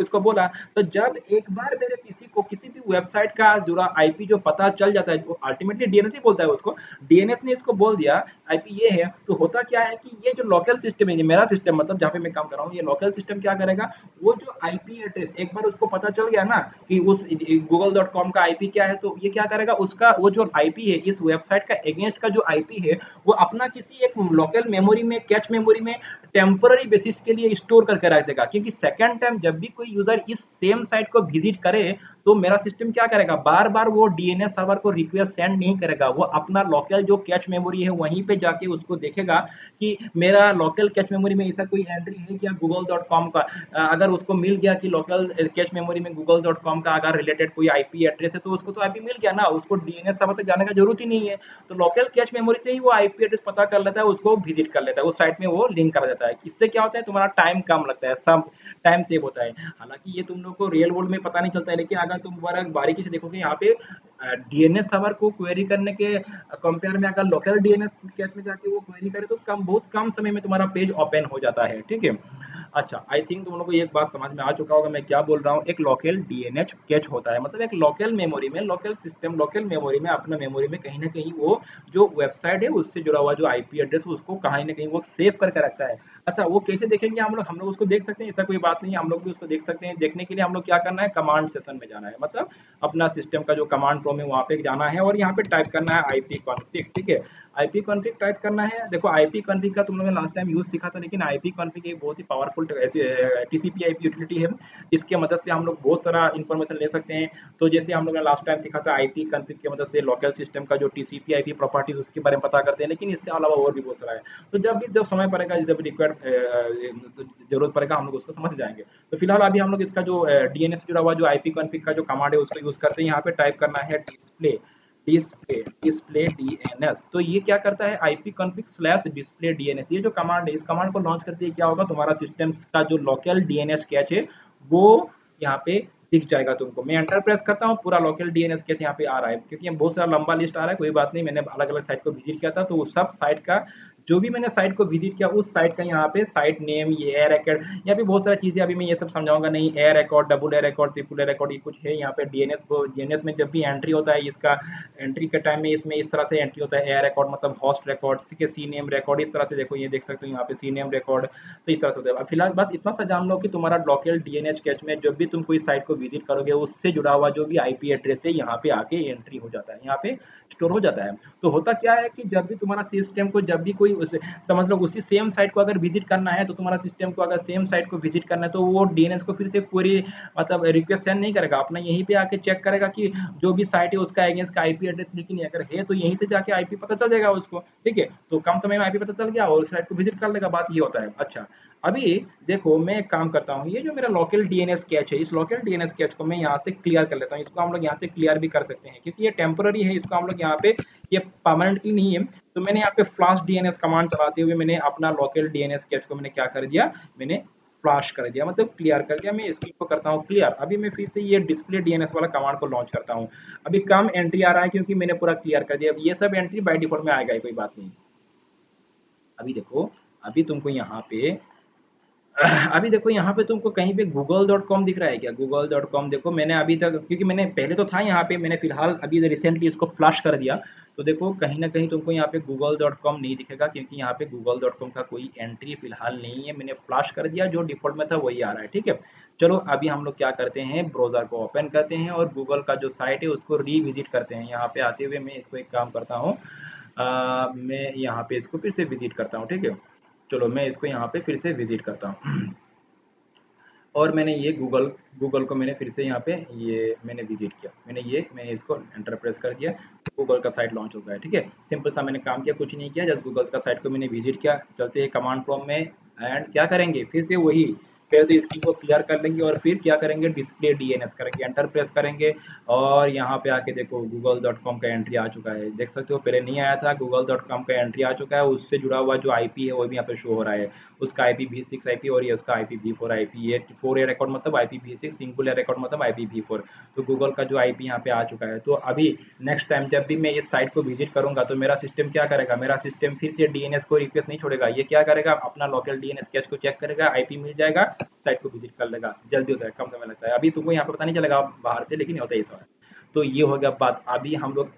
इसको बोला। तो जब एक बार मेरे पीसी को किसी भी वेबसाइट का जुड़ा आईपी जो पता चल जाता है, अल्टीमेटली डीएनएस ही बोलता है उसको, डीएनएस ने इसको बोल दिया आईपी ये है, तो होता क्या है कि ये जो लोकल सिस्टम है, ये मेरा सिस्टम मतलब जहाँ पे मैं काम कर रहा हूँ, ये लोकल सिस्टम क्या करेगा, वो जो आईपी एड्रेस एक बार उसको पता चल गया ना कि उस google.com का आईपी क्या है, तो ये क्या करेगा, उसका वो जो आईपी है इस वेबसाइट का अगेंस्ट का जो आईपी है वो अपना किसी एक लोकल मेमोरी में, कैच मेमोरी में टेम्पररी बेसिस के लिए स्टोर करके रख देगा। क्योंकि सेकंड टाइम जब भी कोई यूजर इस सेम साइट को विजिट करे तो मेरा सिस्टम क्या करेगा, बार बार वो डीएनएस सर्वर को रिक्वेस्ट सेंड नहीं करेगा, वो अपना लोकल जो कैच मेमोरी है वहीं पे जाके उसको देखेगा कि मेरा लोकल कैच मेमोरी में ऐसा कोई एंट्री है क्या google.com का। अगर उसको मिल गया कि लोकल कैच मेमोरी में google.com का अगर रिलेटेड कोई आईपी एड्रेस है तो उसको तो आईपी मिल गया ना, उसको डीएनएस सर्वर तक जाने का जरूरत ही नहीं है। तो लोकल कैच मेमोरी से ही वो आईपी एड्रेस पता कर लेता है, उसको विजिट कर लेता है, उस साइट में वो लिंक कर देता है। इससे क्या होता है, तुम्हारा टाइम कम लगता है, सब टाइम सेव होता है। हालांकि ये तुम लोग को रियल वर्ल्ड में पता नहीं चलता है, लेकिन अगर तुम बड़ा बारीकी से देखोगे यहाँ पे डीएनएस सर्वर को क्वेरी करने के कंपेयर में अगर लोकल डीएनएस कैच में जाके वो क्वेरी करे तो कम, बहुत कम समय में तुम्हारा पेज ओपन हो जाता है, ठीक है। अच्छा, आई थिंक तुम लोग को एक बात समझ में आ चुका होगा मैं क्या बोल रहा हूँ। एक लोकल डीएनएच कैच होता है, मतलब एक लोकल मेमोरी में, लोकल सिस्टम, लोकल मेमोरी में, अपना मेमोरी में कहीं ना कहीं वो जो वेबसाइट है उससे जुड़ा हुआ जो आईपी एड्रेस है उसको कहीं ना कहीं वो सेव करके रखता है। अच्छा, वो कैसे देखेंगे हम लोग उसको देख सकते हैं, ऐसा कोई बात नहीं है, हम लोग भी उसको देख सकते हैं। देखने के लिए हम लोग क्या करना है, कमांड सेशन में जाना है, मतलब अपना सिस्टम का जो कमांड प्रो में वहाँ पे जाना है और यहाँ पे टाइप करना है आईपी कॉन्फिग, ठीक है। आईपी कॉन्फिग टाइप करना है। देखो आईपी कॉन्फिग का तुम लोगों ने लास्ट टाइम यूज सीखा था, लेकिन आईपी कॉन्फिग एक बहुत ही पावरफुल टीसीपी आईपी यूटिलिटी है। इसके मदद से हम लोग बहुत सारा इन्फॉर्मेशन ले सकते हैं। तो जैसे हम लोग ने लास्ट टाइम सीखा था आईपी कॉन्फिग की मदद से लोकल सिस्टम का जो टीसीपी आईपी प्रॉपर्टीज उसके बारे में पता करते हैं, लेकिन इससे अलावा और भी बहुत सारा है। तो जब समय पड़ेगा, जब रिक्वायर्ड जरूरत पड़ेगा हम लोग उसको समझ जाएंगे। तो फिलहाल अभी हम लोग इसका जो डीएनएस से जुड़ा हुआ जो आईपी कॉन्फिग का जो कमांड है उसको यूज करते हैं। यहाँ पे टाइप करना है डिस्प्ले डिस्प्ले डिस्प्ले डीएनएस। तो ये क्या करता है, IP config slash display DNS, ये जो कमांड है इस कमांड को लॉन्च करते ही क्या होगा, तुम्हारा सिस्टम का जो लोकल डीएनएस कैच है वो यहाँ पे दिख जाएगा तुमको। मैं एंटर प्रेस करता हूँ, पूरा लोकल डीएनएस कैच यहाँ पे आ रहा है, क्योंकि बहुत सारा लंबा लिस्ट आ रहा है, कोई बात नहीं, मैंने अलग अलग साइट को विजिट किया था तो उस सब साइट का जो भी मैंने साइट को विजिट किया उस साइट का यहाँ पे साइट नेम, ये एयर रिकॉर्ड, यहाँ पे बहुत सारी चीजें, अभी मैं ये सब समझाऊंगा नहीं। Air record, double air record, triple air record, ये कुछ है यहाँ पे। डीएनएस को, डीएनएस में जब भी एंट्री होता है इसका, एंट्री के टाइम में इसमें इस तरह से एंट्री होता है, एयर रिकॉर्ड मतलब होस्ट रिकॉर्ड, ठीक है, सी नेम रिकॉर्ड, इस तरह से देखो ये देख सकते हो यहाँ पे सी नेम रिकॉर्ड। तो इस तरह से होता है। अब फिलहाल बस इतना सा जान लो कि तुम्हारा लोकल डीएनएच कैच में जब भी तुम कोई साइट को विजिट करोगे उससे जुड़ा हुआ जो भी आईपी एड्रेस है यहाँ पे आके एंट्री हो जाता है, यहाँ पे स्टोर हो जाता है। तो होता क्या है कि जब भी तुम्हारा सिस्टम को, जब भी कोई उस, समझ लो उसी सेम साइट को अगर विजिट करना है, तो तुम्हारा सिस्टम को अगर सेम साइट को विजिट करना है तो वो डीएनएस को फिर से क्वेरी मतलब रिक्वेस्ट सेंड नहीं करेगा, अपना यहीं पे आके चेक करेगा कि जो भी साइट है उसका अगेंस्ट का आईपी एड्रेस है कि नहीं। अगर है तो यहीं से जाके आईपी पता चल जाएगा उसको, ठीक है। तो कम समय में आईपी पता चल गया और साइट को विजिट कर लेगा, बात ये होता है। अच्छा, अभी देखो मैं एक काम करता हूँ, ये जो मेरा लोकल डीएनएस कैच है, इस लोकल डीएनएस कैच को मैं यहाँ से क्लियर कर लेता हूँ। इसको हम लोग यहाँ से क्लियर भी कर सकते हैं क्योंकि ये टेम्पररी है, इसको हम लोग यहाँ पे, ये परमानेंटली नहीं है। तो मैंने यहाँ पे फ्लैश डीएनएस कमांड चलाते हुए मैंने अपना लोकल डीएनएस कैच को मैंने क्या कर दिया, मैंने फ्लैश कर दिया, मतलब क्लियर कर दिया। मैं इसको करता हूँ क्लियर। अभी मैं फिर से ये डिस्प्ले डीएनएस वाला कमांड को लॉन्च करता हूँ। अभी कम एंट्री आ रहा है क्योंकि मैंने पूरा क्लियर कर दिया। ये सब एंट्री बाय डिफॉल्ट में आएगा, कोई बात नहीं। अभी देखो, अभी तुमको यहाँ पे अभी देखो यहाँ पे तुमको कहीं पे google.com दिख रहा है क्या? google.com देखो, मैंने अभी तक, क्योंकि मैंने पहले तो था यहाँ पे, मैंने फिलहाल अभी रिसेंटली इसको फ्लश कर दिया। तो देखो कहीं ना कहीं तुमको यहाँ पे google.com नहीं दिखेगा क्योंकि यहाँ पे google.com का कोई एंट्री फिलहाल नहीं है। मैंने फ्लश कर दिया, जो डिफॉल्ट में था वही आ रहा है, ठीक है। चलो अभी हम लोग क्या करते हैं, ब्राउजर को ओपन करते हैं और गूगल का जो साइट है उसको रिविजिट करते हैं। यहाँ पे आते हुए मैं इसको एक काम करता हूँ, मैं यहाँ पे इसको फिर से विजिट करता हूँ, ठीक है। चलो मैं इसको यहाँ पे फिर से विजिट करता हूँ और मैंने ये गूगल गूगल को मैंने फिर से यहाँ पे ये मैंने विजिट किया, मैंने इसको एंटर प्रेस कर दिया, गूगल का साइट लॉन्च हो गया है, ठीक है। सिंपल सा मैंने काम किया, कुछ नहीं किया, जस्ट गूगल का साइट को मैंने विजिट किया। चलते हैं कमांड प्रॉम्प्ट में एंड क्या करेंगे, फिर से वही, पहले तो इसकी को क्लियर कर लेंगे और फिर क्या करेंगे, डिस्प्ले डीएनएस करेंगे, एंटर प्रेस करेंगे और यहाँ पे आके देखो google.com का एंट्री आ चुका है, देख सकते हो। पहले नहीं आया था, google.com का एंट्री आ चुका है, उससे जुड़ा हुआ जो आईपी है वो भी यहाँ पे शो हो रहा है। उसका IPv6 आईपी और ये उसका IPv4 आईपी, ये 4 एयर रिकॉर्ड मतलब IPv6, सिंगल एयर रिकॉर्ड मतलब IPv4। तो गूगल का जो आईपी यहाँ पे आ चुका है। तो अभी नेक्स्ट टाइम जब भी मैं इस साइट को विजिट करूंगा तो मेरा सिस्टम क्या करेगा, मेरा सिस्टम फिर से डीएनएस को रिक्वेस्ट नहीं छोड़ेगा, ये क्या करेगा, अपना लोकल डीएनएस कैच को चेक करेगा, आईपी मिल जाएगा, साइट को विजिट कर लेगा। जल्दी होता है, कम समय लगता है। अभी तुमको यहाँ पे पता नहीं चलेगा बाहर से, लेकिन होता है इस बार। तो ये हो गया बात। अभी हम लोग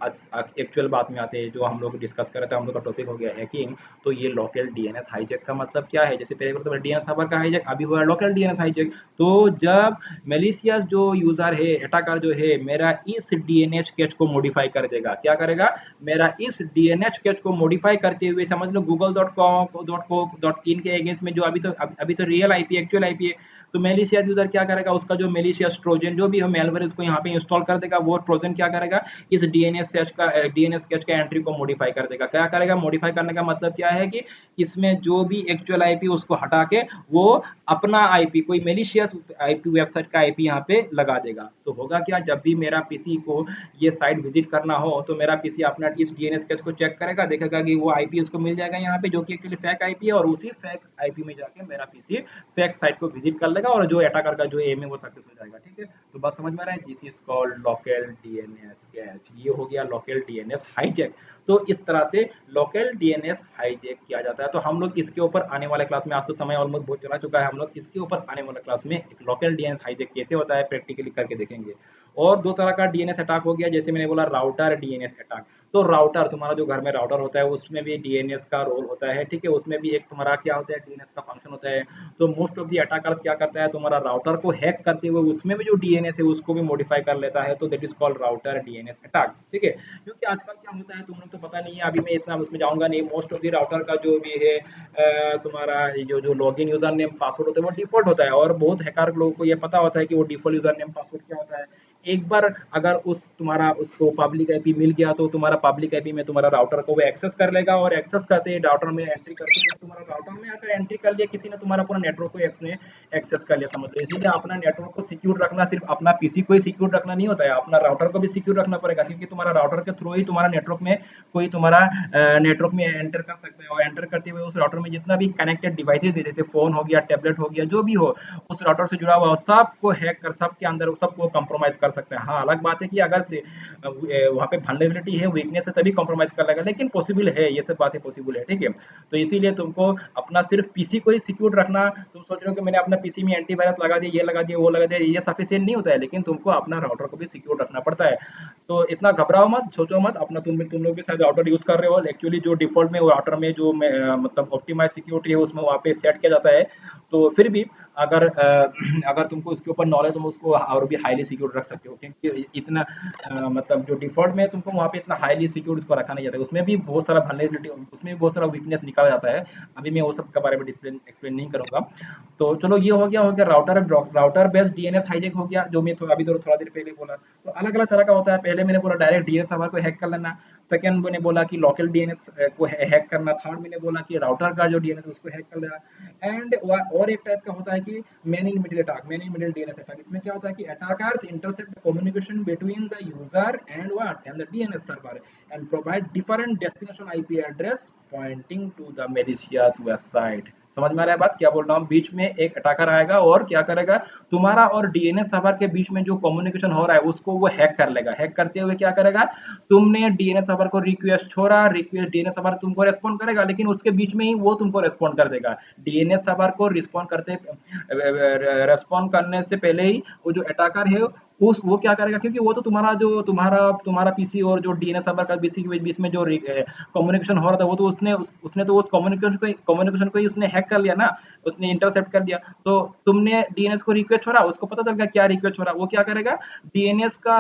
एक्चुअल बात में आते हैं, जो हम लोग डिस्कस कर रहे थे, हम लोग का टॉपिक हो गया हैकिंग। तो ये लोकल डीएनएस हाईजैक का मतलब क्या है, जैसे पहले बोलते डीएनएस सर्वर का हाईजैक, अभी हुआ लोकल डीएनएस हाईजैक। तो जब मेलिशियस जो यूजर है, अटैकर जो है, मेरा इस डीएनएच कैच को मॉडिफाई कर देगा, क्या करेगा, मेरा इस डीएनएच कैच को मॉडिफाई करते हुए, समझ लो google.com.co.in के अगेंस्ट में जो अभी तो रियल आईपी, एक्चुअल आईपी है। तो मेलिशियस यूजर क्या करेगा, उसका जो मेलिशियस ट्रोजन जो भी है मेलवेयर, उसको यहाँ पे इंस्टॉल कर देगा, वो ट्रोजन क्या करेगा, इस डीएनएस कैच का एंट्री को मॉडिफाई कर देगा। क्या करेगा, मॉडिफाई करने का मतलब क्या है कि इसमें जो भी एक्चुअल आईपी उसको हटा के वो अपना आईपी, कोई मेलिशियस आईपी वेबसाइट का आईपी यहाँ पे लगा देगा। तो होगा क्या, जब भी मेरा पीसी को ये साइट विजिट करना हो तो मेरा पीसी अपना इस डीएनएस कैच को चेक करेगा, देखेगा कि वो आईपी उसको मिल जाएगा यहाँ पे, जो कि एक्चुअली फेक आईपी है, और उसी फेक आईपी में जाके मेरा पीसी फेक साइट को विजिट कर लेगा और जो अटैकर का जो एम है वो सक्सेस हो जाएगा। ठीक है, तो बात समझ में आ रहा है। This is called local DNS catch. ये हो गया लोकल डीएनएस हाईजैक। तो इस तरह से लोकल डीएनएस हाईजैक किया जाता है। तो हम लोग इसके ऊपर आने वाले क्लास में, आज तो समय ऑलमोस्ट बहुत चला चुका है, हम लोग इसके ऊपर आने वाले क्लास में एक लोकल डीएनएस हाईजैक कैसे होता है प्रैक्टिकली करके देखेंगे। और दो तरह का डीएनएस अटैक हो गया, जैसे मैंने बोला राउटर डीएनएस अटैक। तो राउटर, तुम्हारा जो घर में राउटर होता है उसमें भी डीएनएस का रोल होता है। ठीक है, उसमें भी एक तुम्हारा क्या होता है, डीएनएस का फंक्शन होता है। तो मोस्ट ऑफ दी अटैकर्स क्या करता है, तुम्हारा राउटर को हैक करते हुए उसमें भी जो डीएनएस है उसको भी मॉडिफाई कर लेता है। तो that is called router DNS attack. ठीक है, क्योंकि आजकल क्या होता है तुम लोग तो पता नहीं है, अभी मैं इतना उसमें जाऊंगा नहीं। मोस्ट ऑफ दी राउटर का जो भी है तुम्हारा जो जो लॉगिन यूजर नेम पासवर्ड होता है वो डिफॉल्ट होता है, और बहुत हैकर लोगों को ये पता होता है कि वो डिफॉल्ट यूजर नेम पासवर्ड क्या होता है। एक बार अगर उस तुम्हारा उसको पब्लिक आईपी मिल गया तो तुम्हारा पब्लिक आईपी में तुम्हारा राउटर को वो एक्सेस कर लेगा, और एक्सेस करते ही राउटर में एंट्री करते ही तुम्हारा राउटर में आकर एंट्री कर लिया किसी ने, तुम्हारा पूरा नेटवर्क को एक्सेस कर लिया, समझ लो। इसीलिए अपना नेटवर्क को सिक्योर रखना सिर्फ अपना पीसी को ही सिक्योर रखना नहीं होता है, अपना राउटर को भी सिक्योर रखना पड़ेगा, क्योंकि तुम्हारा राउटर के थ्रू ही तुम्हारा नेटवर्क में कोई तुम्हारा नेटवर्क में एंटर कर सकता है, और एंटर करते हुए उस राउटर में जितना भी कनेक्टेड डिवाइसेज है, जैसे फोन हो गया, टैबलेट हो गया, जो भी हो उस राउटर से जुड़ा हुआ सबको हैक कर, सबके अंदर सबको कंप्रोमाइज कर सकते हैं। हाँ, अलग बात है कि अगर से वहाँ पे वल्नरेबिलिटी है, वीकनेस है, तभी कंप्रोमाइज कर लेगा, लेकिन पॉसिबल है, ये सब बातें पॉसिबल है। ठीक है, तो इसीलिए तुमको अपना सिर्फ पीसी को ही सिक्योर रखना, तुम सोच रहे हो कि मैंने अपना पीसी में एंटीवायरस लगा दिया, ये लगा दिया, वो लगा दिया, ये सफिशिएंट नहीं होता है, लेकिन तुमको अपना राउटर को भी सिक्योर रखना पड़ता है। तो इतना घबराओ मत, सोचो मत अपना। तुम लोग भी शायद राउटर यूज कर रहे हो, एक्चुअली जो डिफॉल्ट में राउटर में जो मतलब ऑप्टिमाइज सिक्योरिटी है उसमें वहाँ पे सेट किया जाता है। तो फिर भी अगर अगर तुमको उसके ऊपर नॉलेज, तुम उसको और भी हाईली सिक्योर रख सकते हो, क्योंकि इतना मतलब जो डिफॉल्ट में तुमको वहाँ पे इतना हाईली सिक्योर उसको रखा नहीं जाता है, उसमें भी बहुत सारा वल्नरेबिलिटी, उसमें भी बहुत सारा वीकनेस निकाला जाता है। अभी मैं वो सब के बारे में एक्सप्लेन नहीं करूंगा। तो चलो, ये हो गया राउटर बेस्ड डीएनएस हाईजैक हो गया, जो मैं अभी तो थोड़ा देर पहले बोला। तो अलग अलग तरह का होता है। पहले मैंने बोला डायरेक्ट डीएनएस सर्वर को हैक कर लेना, सेकंड मैंने बोला कि लोकल डीएनएस को हैक करना, थर्ड मैंने बोला कि राउटर का जो डीएनएस उसको हैक कर लेना, एंड और एक टाइप का होता है कि man in middle attack, man in middle DNS attack. इसमें क्या होता है कि attackers intercept communication between the user and what and the DNS server and provide different destination IP address pointing to the malicious website. समझ में आ रहा है बात क्या बोल रहा हूँ। बीच में एक अटैकर आएगा और क्या करेगा, तुम्हारा और डीएनएस सर्वर के बीच में जो कम्युनिकेशन हो रहा है उसको वो हैक कर लेगा। हैक करते हुए क्या करेगा, तुमने डीएनएस सर्वर को रिक्वेस्ट छोड़ा, रिक्वेस्ट डीएनएस सर्वर तुमको रेस्पॉन्ड करेगा, लेकिन उसके बीच में ही वो तुमको रेस्पॉन्ड कर देगा। डीएनएस सर्वर को रेस्पॉन्ड करने से पहले ही वो जो अटैकर है उस वो क्या करेगा, क्योंकि वो तो तुम्हारा पीसी और जो डीएनएस सर्वर का बीच में जो कम्युनिकेशन हो रहा था, वो तो उसने तो उस कम्युनिकेशन को ही उसने हैक कर लिया ना, उसने इंटरसेप्ट कर दिया। तो तुमने डीएनएस को रिक्वेस्ट छोड़ा, उसको पता चल गया क्या रिक्वेस्ट हो रहा, वो क्या करेगा,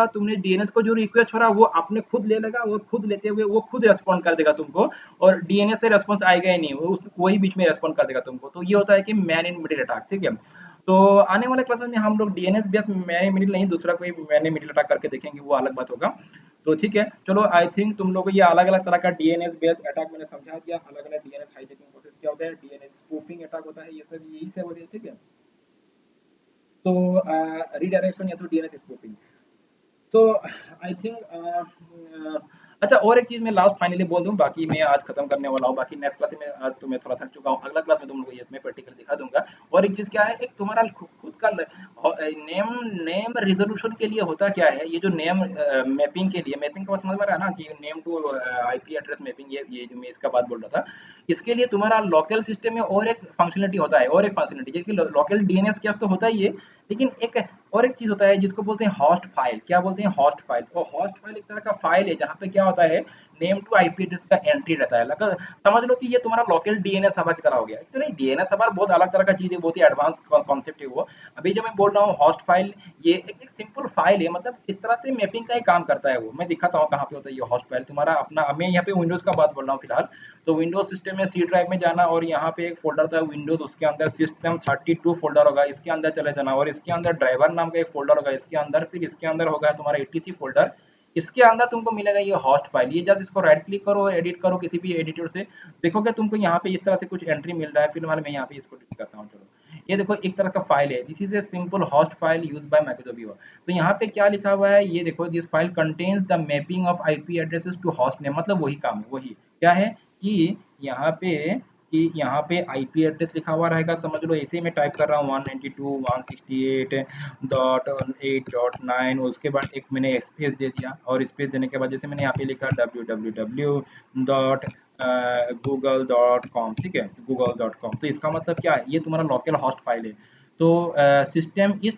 तुमने डीएनएस को जो रिक्वेस्ट छोड़ा वो आपने खुद ले लेगा, और खुद लेते हुए वो खुद रेस्पॉन्ड कर देगा तुमको, और डीएनएस से रेस्पॉन्स आएगा ही नहीं, वही बीच में रेस्पॉन्ड कर देगा तुमको। तो ये होता है कि मैन इन मिडिल अटैक। ठीक है, तो आने वाले क्लासेस में हम लोग DNS base man in middle नहीं, दूसरा कोई मैन इन मिडिल अटैक करके देखेंगे, वो अलग बात होगा। तो ठीक है, चलो, आई थिंक तुम लोगों को ये अलग अलग तरह का डीएनएस बेस अटैक मैंने समझा दिया, अलग अलग डीएनएस हाईजैकिंग प्रोसेस क्या होता है, डीएनएस स्पूफिंग अटैक होता है, ये सब यही सब होती है। ठीक है, तो रीडायरेक्शन या तो डीएनएस स्पूफिंग। तो आई थिंक अच्छा, और एक चीज मैं लास्ट फाइनली बोल दूं, बाकी मैं आज खत्म करने वाला हूं, बाकी नेक्स्ट क्लास में आज तो मैं थोड़ा थक चुका हूं, अगला क्लास में तुम लोगों को ये मैं प्रैक्टिकल दिखा दूंगा। और एक चीज क्या है, एक तुम्हारा खुद का नेम नेम रिजोल्यूशन के लिए होता क्या है, ये जो नेम मैपिंग के लिए, मैपिंग का समझ में रहा है ना, कि name to IP address mapping, ये जो मैं इसका बात बोल रहा था, इसके लिए तुम्हारा लोकल सिस्टम में और एक फंक्शनलिटी होता है, और एक फंक्शनलिटी जैसे लोकल डीएनएस क्या तो होता ही है, लेकिन एक और एक चीज होता है जिसको बोलते हैं होस्ट फाइल। क्या बोलते हैं, होस्ट फाइल। और होस्ट फाइल एक तरह का फाइल है जहाँ पे क्या होता है, नेम टू आईपी एड्रेस का एंट्री रहता है। लगा समझ लो कि ये तुम्हारा लोकल डीएनएस सर्वर की तरह हो गया। तो नहीं, डीएनएस सर्वर बहुत अलग तरह का चीज है, बहुत ही एडवांस कॉन्सेप्ट है वो। अभी जो मैं बोल रहा हूँ होस्ट फाइल, ये एक सिंपल फाइल है, मतलब इस तरह से मैपिंग का ही काम करता है वो। मैं दिखाता हूँ कहाँ पे होता है ये होस्ट फाइल तुम्हारा अपना। मैं यहाँ पे विंडोज का बात बोल रहा हूँ फिलहाल। तो विंडोज सिस्टम में सी ड्राइव में जाना, और यहाँ पे एक फोल्डर था विंडोज, उसके अंदर सिस्टम 32 फोल्डर होगा, इसके अंदर चले जाना, और इसके अंदर ड्राइवर नाम का एक फोल्डर होगा इसके अंदर, फिर इसके अंदर होगा तुम्हारा एटीसी फोल्डर। इसके अंदर तुमको मिलेगा ये होस्ट फाइल। ये जस्ट इसको राइट क्लिक करो, एडिट करो किसी भी एडिटर से, देखोगे तुमको यहाँ पे इस तरह से कुछ एंट्री मिल रहा है। फिलहाल मैं यहाँ पे इसको डिलीट करता हूँ। चलो, ये देखो एक तरह का फाइल है, this is a simple host file used by Microsoft viewer. तो यहाँ पे क्या लिखा हुआ है ये देखो, this file contains the mapping of IP addresses to host name. मतलब वही काम है, वही क्या है कि यहाँ पे यहाँ पे आईपी एड्रेस लिखा हुआ रहेगा, समझ लो। ऐसे ही मैं टाइप कर रहा हूँ 192.168.8.9, उसके बाद एक मैंने स्पेस दे दिया, और स्पेस देने के बाद जैसे मैंने यहाँ पे लिखा www.google.com, ठीक है, google.com। तो इसका मतलब क्या है, ये तुम्हारा लोकल होस्ट फाइल है। तो सिस्टम इस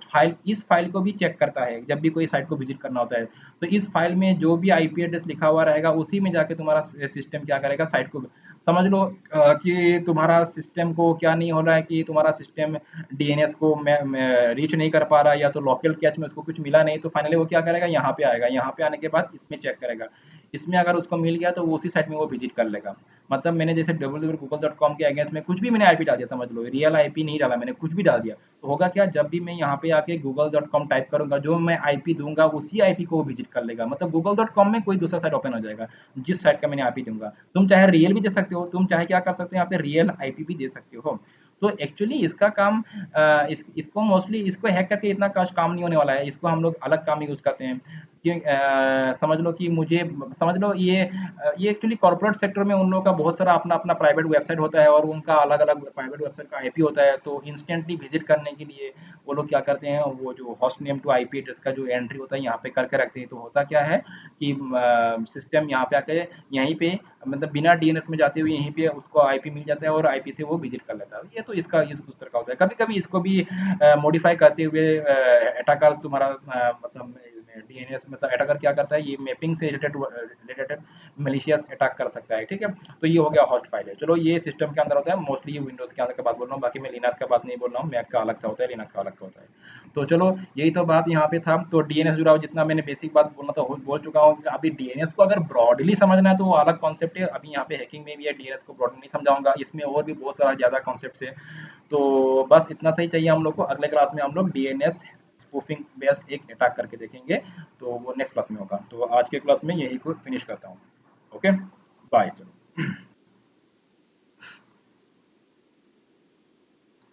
फाइल को भी चेक करता है जब भी कोई साइट को विजिट करना होता है। तो इस फाइल में जो भी आईपी एड्रेस लिखा हुआ रहेगा, उसी में जाके तुम्हारा सिस्टम क्या करेगा, साइट को समझ लो कि तुम्हारा सिस्टम को क्या नहीं हो रहा है कि तुम्हारा सिस्टम डीएनएस को रीच नहीं कर पा रहा, या तो लोकल कैच में उसको कुछ मिला नहीं, तो फाइनली वो क्या करेगा, यहाँ पे आएगा। यहाँ पे आने के बाद इसमें चेक करेगा, इसमें अगर उसको मिल गया तो वो उसी साइट में वो विजिट कर लेगा। मतलब मैंने जैसे www.google.com के अगेंस्ट में कुछ भी मैंने आईपी डाल दिया, समझ लो रियल आईपी नहीं डाला मैंने, कुछ भी डाल दिया, तो होगा क्या, जब भी मैं यहाँ पे आके google.com टाइप करूंगा, जो मैं आईपी दूंगा उसी आईपी को वो विजिट कर लेगा। मतलब google.com में कोई दूसरा साइट ओपन हो जाएगा जिस साइट का मैंने आईपी दूंगा। तुम चाहे रियल भी दे सकते हो, तुम चाहे क्या कर सकते हो, यहाँ पे रियल आईपी भी दे सकते हो। तो एक्चुअली इसका काम इसको मोस्टली इसको हैक करके इतना काम नहीं होने वाला है, इसको हम लोग अलग काम यूज करते हैं। कि समझ लो कि मुझे समझ लो ये एक्चुअली कॉर्पोरेट सेक्टर में उन लोगों का बहुत सारा अपना अपना प्राइवेट वेबसाइट होता है, और उनका अलग अलग प्राइवेट वेबसाइट का आईपी होता है। तो इंस्टेंटली विजिट करने के लिए वो लोग क्या करते हैं, वो जो host name to IP address का जो एंट्री होता है यहाँ पे करके रखते हैं। तो होता क्या है कि सिस्टम यहाँ पे आके यहीं पे मतलब बिना डीएनएस में जाते हुए यहीं पे उसको आईपी मिल जाता है, और आईपी से वो विजिट कर लेता है। ये तो इसका इस उस तरह का होता है। कभी कभी इसको भी मॉडिफाई करते हुए अटैकर्स तुम्हारा मतलब डीएनएस मतलब अटैकर क्या करता है, ये मैपिंग से रिलेटेड मलिशियस अटैक कर सकता है, ठीक है। तो ये हो गया होस्ट फाइल है। चलो, ये सिस्टम के अंदर होता है मोस्टली, ये विंडोज के अंदर का बात बोल रहा हूँ, बाकी मैं लिनक्स का बात नहीं बोल रहा हूँ। मैक का अलग सा होता है, लिनक्स का अलग का होता है। तो चलो, यही तो बात यहाँ पे था। तो डीएनएस जुड़ा हुआ जितना मैंने बेसिक बात बोलना था बोल चुका हूँ। अभी डीएनएस को अगर ब्रॉडली समझना है तो वो अलग कॉन्सेप्ट है। अभी यहाँ पे हैकिंग में भी है, डीएनएस को ब्रॉडली नहीं समझाऊंगा, इसमें और भी बहुत सारा ज्यादा कॉन्सेप्ट है। तो बस इतना सही चाहिए हम लोग को। अगले क्लास में हम लोग डीएनएस स्पूफिंग बेस्ड एक अटैक करके देखेंगे, तो वो नेक्स्ट क्लास में होगा। तो आज के क्लास में यही को फिनिश करता हूँ। Okay, bye.